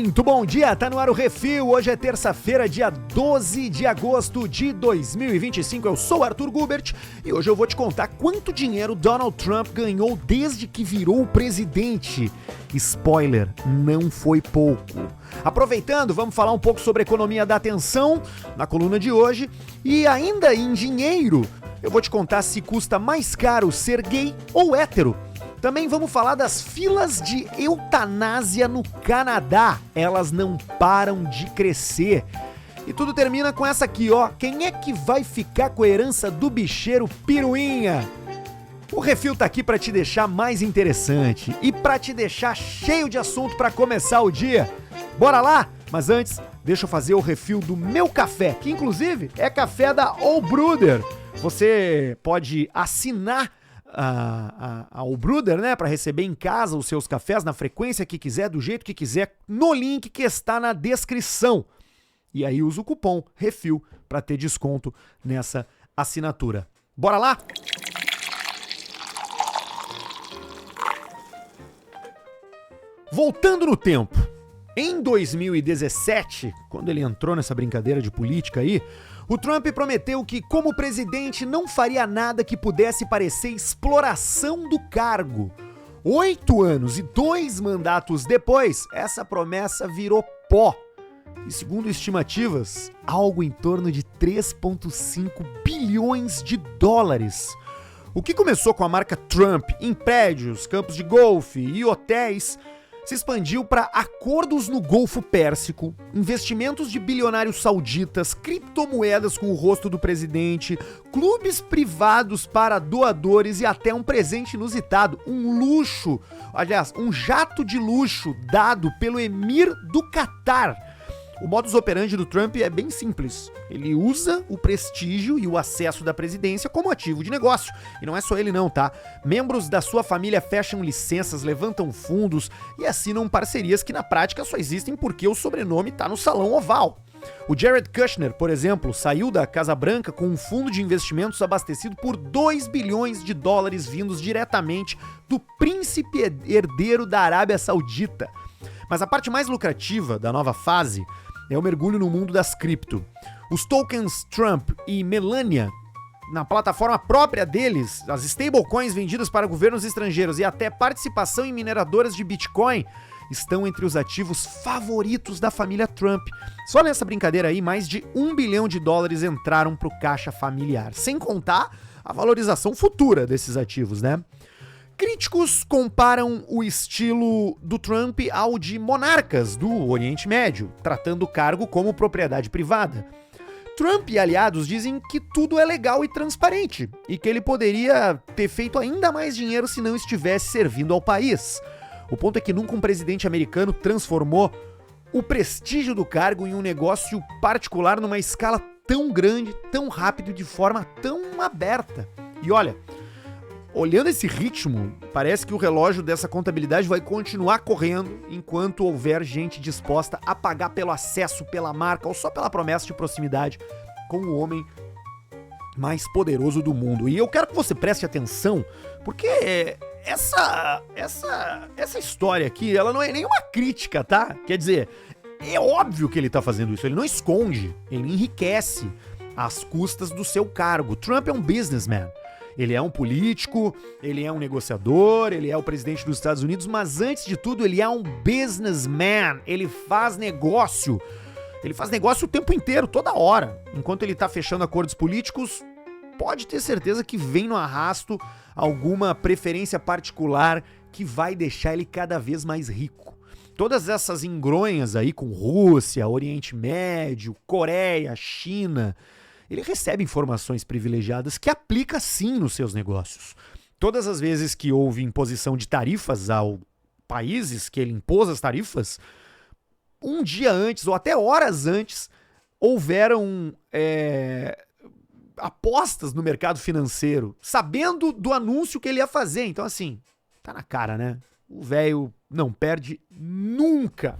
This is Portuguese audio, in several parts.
Muito bom dia, tá no ar o Refil. Hoje é terça-feira, dia 12 de agosto de 2025. Eu sou Arthur Gubert e hoje eu vou te contar quanto dinheiro Donald Trump ganhou desde que virou presidente. Spoiler, não foi pouco. Aproveitando, vamos falar um pouco sobre a economia da atenção na coluna de hoje. E ainda em dinheiro, eu vou te contar se custa mais caro ser gay ou hétero. Também vamos falar das filas de eutanásia no Canadá. Elas não param de crescer. E tudo termina com essa aqui, ó. Quem é que vai ficar com a herança do bicheiro Piruinha? O Refil tá aqui pra te deixar mais interessante e pra te deixar cheio de assunto pra começar o dia. Bora lá? Mas antes, deixa eu fazer o refil do meu café, que inclusive é café da All Brewder. Você pode assinar a All Brewder, né, para receber em casa os seus cafés na frequência que quiser, do jeito que quiser, no link que está na descrição. E aí usa o cupom REFIL para ter desconto nessa assinatura. Bora lá? Voltando no tempo, em 2017, quando ele entrou nessa brincadeira de política aí, o Trump prometeu que, como presidente, não faria nada que pudesse parecer exploração do cargo. 8 anos e 2 mandatos depois, essa promessa virou pó. E segundo estimativas, algo em torno de 3,5 bilhões de dólares. O que começou com a marca Trump em prédios, campos de golfe e hotéis, se expandiu para acordos no Golfo Pérsico, investimentos de bilionários sauditas, criptomoedas com o rosto do presidente, clubes privados para doadores e até um presente inusitado, um luxo, aliás, um jato de luxo dado pelo Emir do Catar. O modus operandi do Trump é bem simples. Ele usa o prestígio e o acesso da presidência como ativo de negócio. E não é só ele não, tá? Membros da sua família fecham licenças, levantam fundos e assinam parcerias que na prática só existem porque o sobrenome tá no Salão Oval. O Jared Kushner, por exemplo, saiu da Casa Branca com um fundo de investimentos abastecido por 2 bilhões de dólares vindos diretamente do príncipe herdeiro da Arábia Saudita. Mas a parte mais lucrativa da nova fase é o mergulho no mundo das cripto. Os tokens Trump e Melania, na plataforma própria deles, as stablecoins vendidas para governos estrangeiros e até participação em mineradoras de Bitcoin estão entre os ativos favoritos da família Trump. Só nessa brincadeira aí, mais de 1 bilhão de dólares entraram para o caixa familiar, sem contar a valorização futura desses ativos, né? Críticos comparam o estilo do Trump ao de monarcas do Oriente Médio, tratando o cargo como propriedade privada. Trump e aliados dizem que tudo é legal e transparente, e que ele poderia ter feito ainda mais dinheiro se não estivesse servindo ao país. O ponto é que nunca um presidente americano transformou o prestígio do cargo em um negócio particular numa escala tão grande, tão rápido e de forma tão aberta. E olha, olhando esse ritmo, parece que o relógio dessa contabilidade vai continuar correndo enquanto houver gente disposta a pagar pelo acesso, pela marca ou só pela promessa de proximidade com o homem mais poderoso do mundo. E eu quero que você preste atenção, porque essa história aqui, ela não é nenhuma crítica, tá? Quer dizer, é óbvio que ele tá fazendo isso, ele não esconde, ele enriquece às custas do seu cargo. Trump é um businessman. Ele é um político, ele é um negociador, ele é o presidente dos Estados Unidos, mas antes de tudo ele é um businessman, ele faz negócio. Ele faz negócio o tempo inteiro, toda hora. Enquanto ele tá fechando acordos políticos, pode ter certeza que vem no arrasto alguma preferência particular que vai deixar ele cada vez mais rico. Todas essas engronhas aí com Rússia, Oriente Médio, Coreia, China, ele recebe informações privilegiadas que aplica sim nos seus negócios. Todas as vezes que houve imposição de tarifas ao países que ele impôs as tarifas, um dia antes ou até horas antes, houveram apostas no mercado financeiro, sabendo do anúncio que ele ia fazer. Então assim, tá na cara, né? O velho não perde nunca.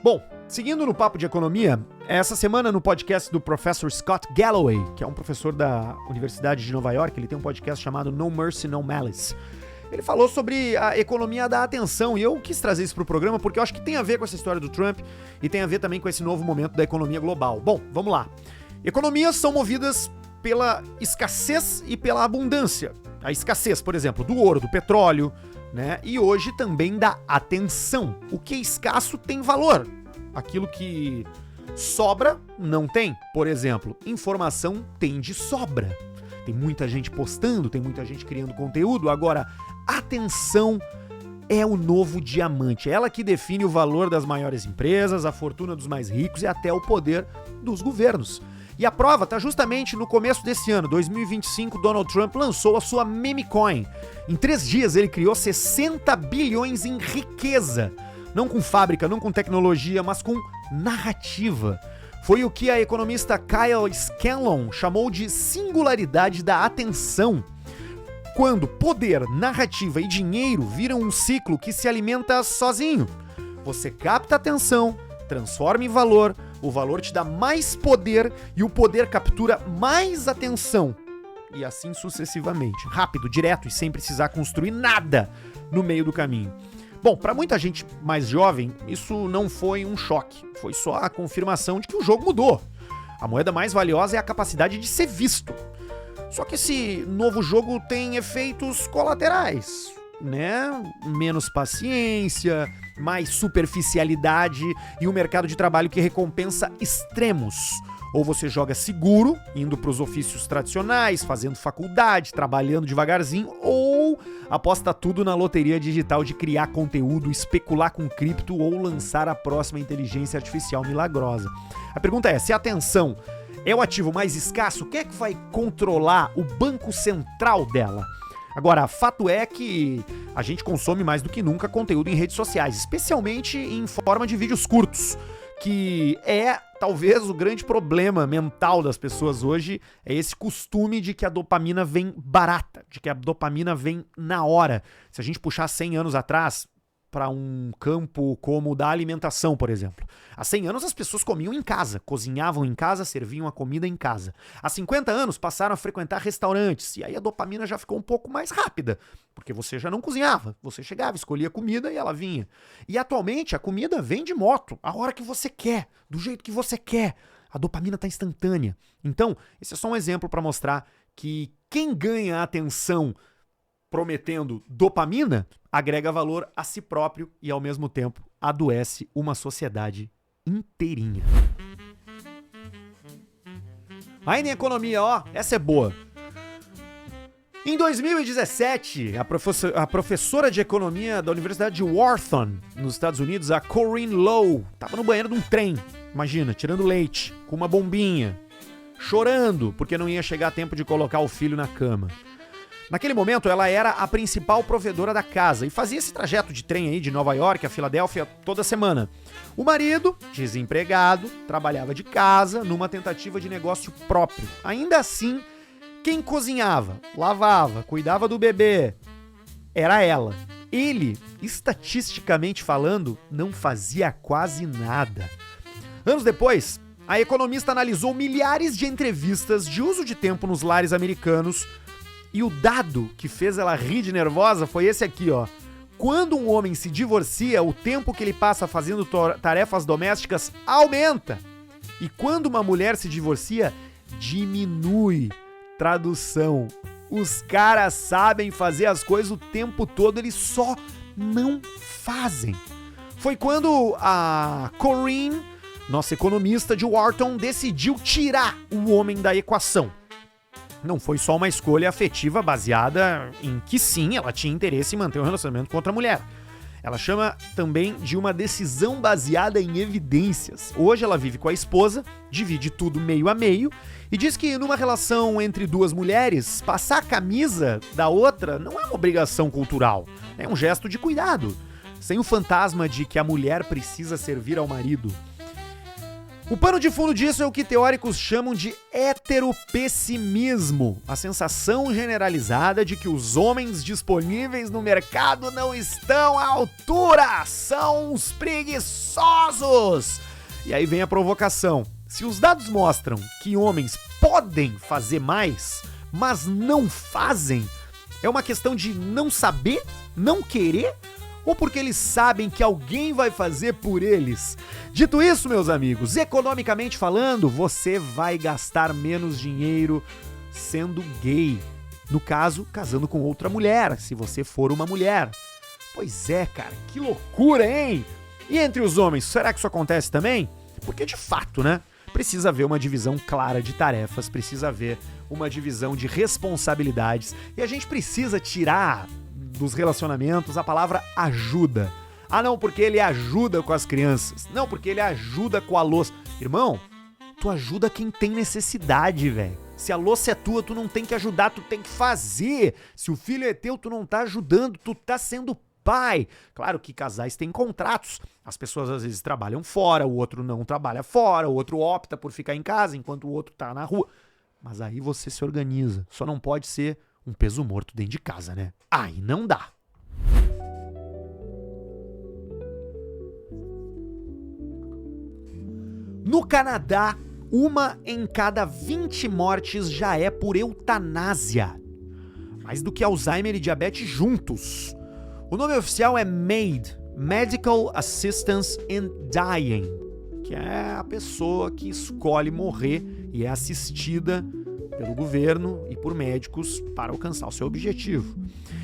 Bom, seguindo no papo de economia, essa semana no podcast do Professor Scott Galloway, que é um professor da Universidade de Nova York, ele tem um podcast chamado No Mercy, No Malice. Ele falou sobre a economia da atenção, e eu quis trazer isso pro programa porque eu acho que tem a ver com essa história do Trump e tem a ver também com esse novo momento da economia global. Bom, vamos lá. Economias são movidas pela escassez e pela abundância. A escassez, por exemplo, do ouro, do petróleo, né? E hoje também da atenção. O que é escasso tem valor. Aquilo que sobra não tem. Por exemplo, informação tem de sobra. Tem muita gente postando, tem muita gente criando conteúdo. Agora, atenção é o novo diamante. É ela que define o valor das maiores empresas, a fortuna dos mais ricos e até o poder dos governos. E a prova está justamente no começo desse ano, 2025, Donald Trump lançou a sua meme coin. Em 3 dias ele criou 60 bilhões em riqueza. Não com fábrica, não com tecnologia, mas com narrativa. Foi o que a economista Kyle Scanlon chamou de singularidade da atenção. Quando poder, narrativa e dinheiro viram um ciclo que se alimenta sozinho. Você capta a atenção, transforma em valor, o valor te dá mais poder e o poder captura mais atenção. E assim sucessivamente. Rápido, direto e sem precisar construir nada no meio do caminho. Bom, para muita gente mais jovem, isso não foi um choque. Foi só a confirmação de que o jogo mudou. A moeda mais valiosa é a capacidade de ser visto. Só que esse novo jogo tem efeitos colaterais, né? Menos paciência, mais superficialidade e um mercado de trabalho que recompensa extremos. Ou você joga seguro, indo para os ofícios tradicionais, fazendo faculdade, trabalhando devagarzinho, ou aposta tudo na loteria digital de criar conteúdo, especular com cripto ou lançar a próxima inteligência artificial milagrosa. A pergunta é, se a atenção é o ativo mais escasso, quem é que vai controlar o banco central dela? Agora, fato é que a gente consome mais do que nunca conteúdo em redes sociais, especialmente em forma de vídeos curtos, que é talvez o grande problema mental das pessoas hoje, é esse costume de que a dopamina vem barata, de que a dopamina vem na hora. Se a gente puxar 100 anos atrás, para um campo como o da alimentação, por exemplo. Há 100 anos as pessoas comiam em casa, cozinhavam em casa, serviam a comida em casa. Há 50 anos passaram a frequentar restaurantes, e aí a dopamina já ficou um pouco mais rápida, porque você já não cozinhava, você chegava, escolhia comida e ela vinha. E atualmente a comida vem de moto, a hora que você quer, do jeito que você quer. A dopamina está instantânea. Então, esse é só um exemplo para mostrar que quem ganha a atenção prometendo dopamina, agrega valor a si próprio e, ao mesmo tempo, adoece uma sociedade inteirinha. Ainda em economia, ó, essa é boa. Em 2017, a professora de economia da Universidade de Wharton, nos Estados Unidos, a Corinne Lowe, estava no banheiro de um trem, imagina, tirando leite, com uma bombinha, chorando porque não ia chegar a tempo de colocar o filho na cama. Naquele momento, ela era a principal provedora da casa e fazia esse trajeto de trem aí de Nova York a Filadélfia toda semana. O marido, desempregado, trabalhava de casa numa tentativa de negócio próprio. Ainda assim, quem cozinhava, lavava, cuidava do bebê era ela. Ele, estatisticamente falando, não fazia quase nada. Anos depois, a economista analisou milhares de entrevistas de uso de tempo nos lares americanos. E o dado que fez ela rir de nervosa foi esse aqui, ó. Quando um homem se divorcia, o tempo que ele passa fazendo tarefas domésticas aumenta. E quando uma mulher se divorcia, diminui. Tradução. Os caras sabem fazer as coisas o tempo todo, eles só não fazem. Foi quando a Corinne, nossa economista de Wharton, decidiu tirar o homem da equação. Não foi só uma escolha afetiva baseada em que sim, ela tinha interesse em manter um relacionamento com outra mulher. Ela chama também de uma decisão baseada em evidências. Hoje ela vive com a esposa, divide tudo meio a meio e diz que numa relação entre duas mulheres, passar a camisa da outra não é uma obrigação cultural, é um gesto de cuidado, sem o fantasma de que a mulher precisa servir ao marido. O pano de fundo disso é o que teóricos chamam de heteropessimismo, a sensação generalizada de que os homens disponíveis no mercado não estão à altura, são uns preguiçosos. E aí vem a provocação. Se os dados mostram que homens podem fazer mais, mas não fazem, É uma questão de não saber, não querer, ou porque eles sabem que alguém vai fazer por eles? Dito isso, meus amigos, economicamente falando, você vai gastar menos dinheiro sendo gay. No caso, casando com outra mulher, se você for uma mulher. Pois é, cara, que loucura, hein? E entre os homens, será que isso acontece também? Porque de fato, né? Precisa haver uma divisão clara de tarefas, precisa haver uma divisão de responsabilidades e a gente precisa tirar dos relacionamentos a palavra ajuda. Ah, não, porque ele ajuda com as crianças. Não, porque ele ajuda com a louça. Irmão, tu ajuda quem tem necessidade, velho. Se a louça é tua, tu não tem que ajudar, tu tem que fazer. Se o filho é teu, tu não tá ajudando, tu tá sendo pai. Claro que casais têm contratos. As pessoas às vezes trabalham fora, o outro não trabalha fora, o outro opta por ficar em casa enquanto o outro tá na rua. Mas aí você se organiza. Só não pode ser um peso morto dentro de casa, né? Aí não dá. No Canadá, 1 em cada 20 mortes já é por eutanásia. Mais do que Alzheimer e diabetes juntos. O nome oficial é MAID, Medical Assistance in Dying, que é a pessoa que escolhe morrer e é assistida pelo governo e por médicos para alcançar o seu objetivo.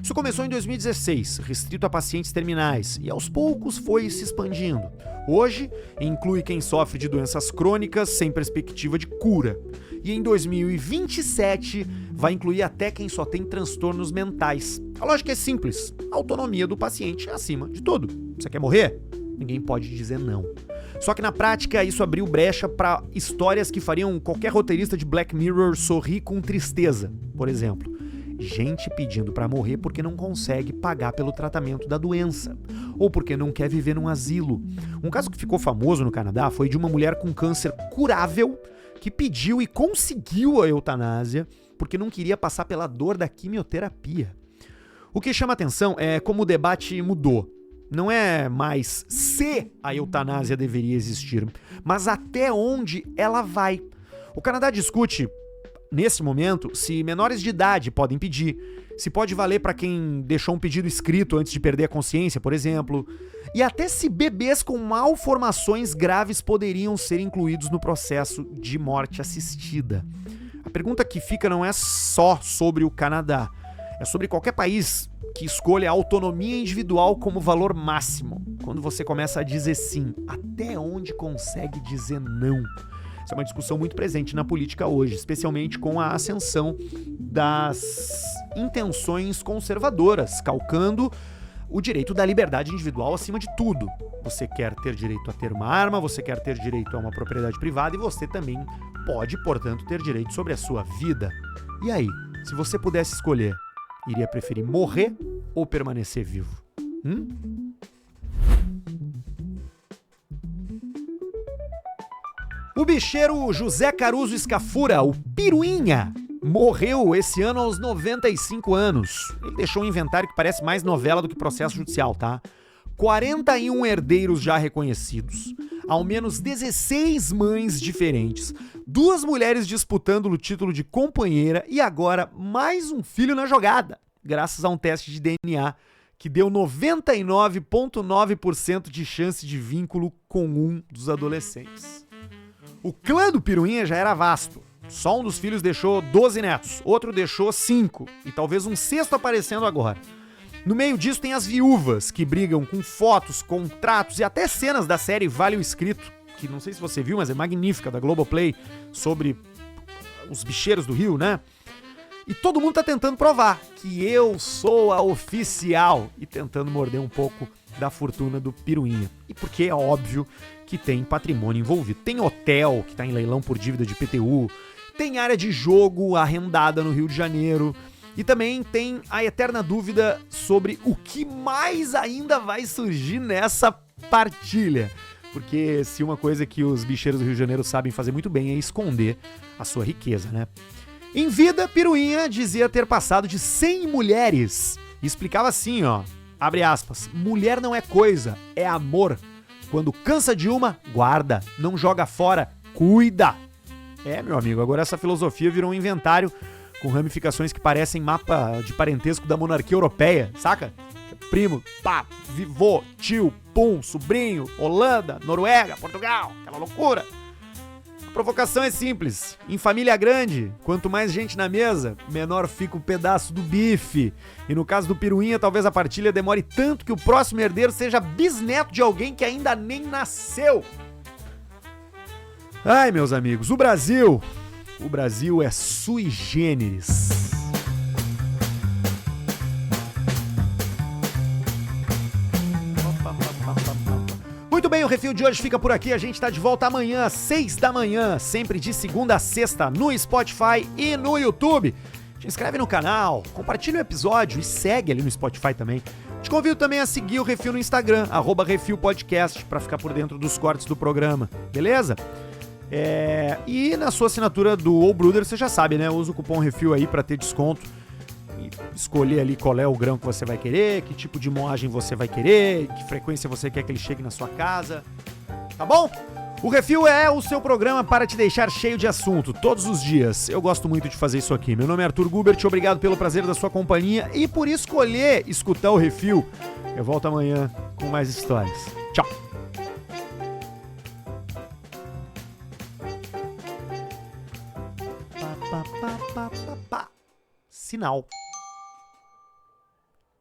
Isso começou em 2016, restrito a pacientes terminais, e aos poucos foi se expandindo. Hoje, inclui quem sofre de doenças crônicas sem perspectiva de cura. E em 2027, vai incluir até quem só tem transtornos mentais. A lógica é simples, a autonomia do paciente é acima de tudo. Você quer morrer? Ninguém pode dizer não. Só que na prática, isso abriu brecha para histórias que fariam qualquer roteirista de Black Mirror sorrir com tristeza. Por exemplo, gente pedindo para morrer porque não consegue pagar pelo tratamento da doença, ou porque não quer viver num asilo. Um caso que ficou famoso no Canadá foi de uma mulher com câncer curável que pediu e conseguiu a eutanásia porque não queria passar pela dor da quimioterapia. O que chama atenção é como o debate mudou. Não é mais se a eutanásia deveria existir, mas até onde ela vai. O Canadá discute, nesse momento, se menores de idade podem pedir, se pode valer para quem deixou um pedido escrito antes de perder a consciência, por exemplo, e até se bebês com malformações graves poderiam ser incluídos no processo de morte assistida. A pergunta que fica não é só sobre o Canadá, é sobre qualquer país que escolha a autonomia individual como valor máximo. Quando você começa a dizer sim, até onde consegue dizer não? Essa é uma discussão muito presente na política hoje, especialmente com a ascensão das intenções conservadoras, calcando o direito da liberdade individual acima de tudo. Você quer ter direito a ter uma arma, você quer ter direito a uma propriedade privada e você também pode, portanto, ter direito sobre a sua vida. E aí, se você pudesse escolher, iria preferir morrer ou permanecer vivo? O bicheiro José Caruso Scafura, o Piruinha, morreu esse ano aos 95 anos. Ele deixou um inventário que parece mais novela do que processo judicial, tá? 41 herdeiros já reconhecidos, ao menos 16 mães diferentes, 2 mulheres disputando o título de companheira e agora mais um filho na jogada, graças a um teste de DNA que deu 99,9% de chance de vínculo com um dos adolescentes. O clã do Piruinha já era vasto. Só um dos filhos deixou 12 netos, outro deixou 5 e talvez um sexto aparecendo agora. No meio disso tem as viúvas, que brigam com fotos, contratos e até cenas da série Vale o Escrito, que não sei se você viu, mas é magnífica, da Globoplay, sobre os bicheiros do Rio, né? E todo mundo tá tentando provar que eu sou a oficial e tentando morder um pouco da fortuna do Piruinha. E porque é óbvio que tem patrimônio envolvido. Tem hotel que tá em leilão por dívida de IPTU, tem área de jogo arrendada no Rio de Janeiro, e também tem a eterna dúvida sobre o que mais ainda vai surgir nessa partilha. Porque se uma coisa que os bicheiros do Rio de Janeiro sabem fazer muito bem é esconder a sua riqueza, né? Em vida, Piruinha dizia ter passado de 100 mulheres. E explicava assim, ó, abre aspas, mulher não é coisa, é amor. Quando cansa de uma, guarda, não joga fora, cuida. É, meu amigo, agora essa filosofia virou um inventário com ramificações que parecem mapa de parentesco da monarquia europeia, saca? Primo, pá, vivô, tio, pum, sobrinho, Holanda, Noruega, Portugal, aquela loucura. A provocação é simples. Em família grande, quanto mais gente na mesa, menor fica o pedaço do bife. E no caso do Piruinha, talvez a partilha demore tanto que o próximo herdeiro seja bisneto de alguém que ainda nem nasceu. Ai, meus amigos, o Brasil é sui generis. Muito bem, o Refil de hoje fica por aqui. A gente tá de volta amanhã, às 6 da manhã, sempre de segunda a sexta, no Spotify e no YouTube. Te inscreve no canal, compartilha o episódio e segue ali no Spotify também. Te convido também a seguir o Refil no Instagram, @RefilPodcast, pra ficar por dentro dos cortes do programa, beleza? E na sua assinatura do All Brother, você já sabe, né? Usa o cupom Refil aí pra ter desconto. E escolher ali qual é o grão que você vai querer, que tipo de moagem você vai querer, que frequência você quer que ele chegue na sua casa. Tá bom? O Refil é o seu programa para te deixar cheio de assunto todos os dias. Eu gosto muito de fazer isso aqui. Meu nome é Arthur Gubert, obrigado pelo prazer da sua companhia e por escolher escutar o Refil. Eu volto amanhã com mais histórias. Tchau! Sinal.